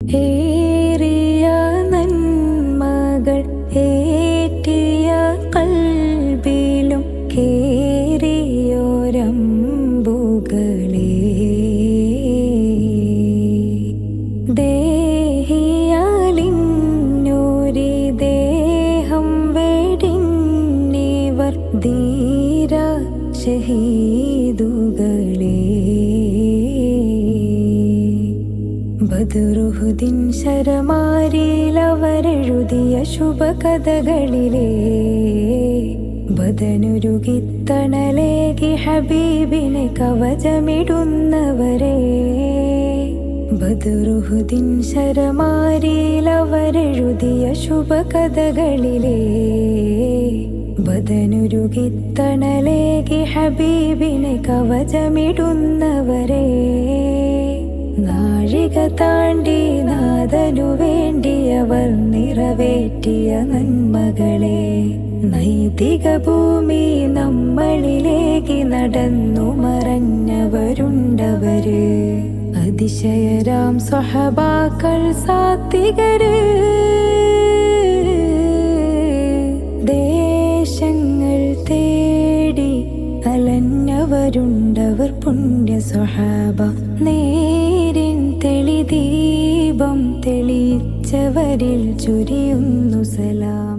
ഏറിയ നന്മകൾ ഏറ്റിയ കൽബിലും കേറിയോരമ്പുകളെ ദേഹിയാലിന്നൊരു ദേഹം വെടിഞ്ഞിവർ ധീര ഷഹീദുകളെ ബദറുഹുദിൻ ശരമാരിയിലവരെഴുതിയ ശുഭകഥകളിലെ ബദനുരുകിത്തണലേകി ഹബീബിനെ കവചമിടുന്നവരെ ബദറുഹുദിൻ ശരമാരിയിലവരെഴുതിയ ശുഭകഥകളിലെ ബദനുരുകിത്തണലേകി ഹബീബിനെ കവചമിടുന്നവരെ നാഴിക താണ്ടി നാഥനു വേണ്ടിയവർ നിറവേറ്റിയ നന്മകളെ നൈതിക ഭൂമി നമ്മളിലേക്ക് നടന്നു മറഞ്ഞവരുണ്ടവര് അതിശയരാം സ്വഹബാക്കൾ സാത്വികര് ദേശങ്ങൾ തേടി അലഞ്ഞവരുണ്ടവർ പുണ്യ സ്വഹാബ നേരിൻ തെളിദീപം തെളിച്ചവരിൽ ചൊരിയുന്നു സലാം.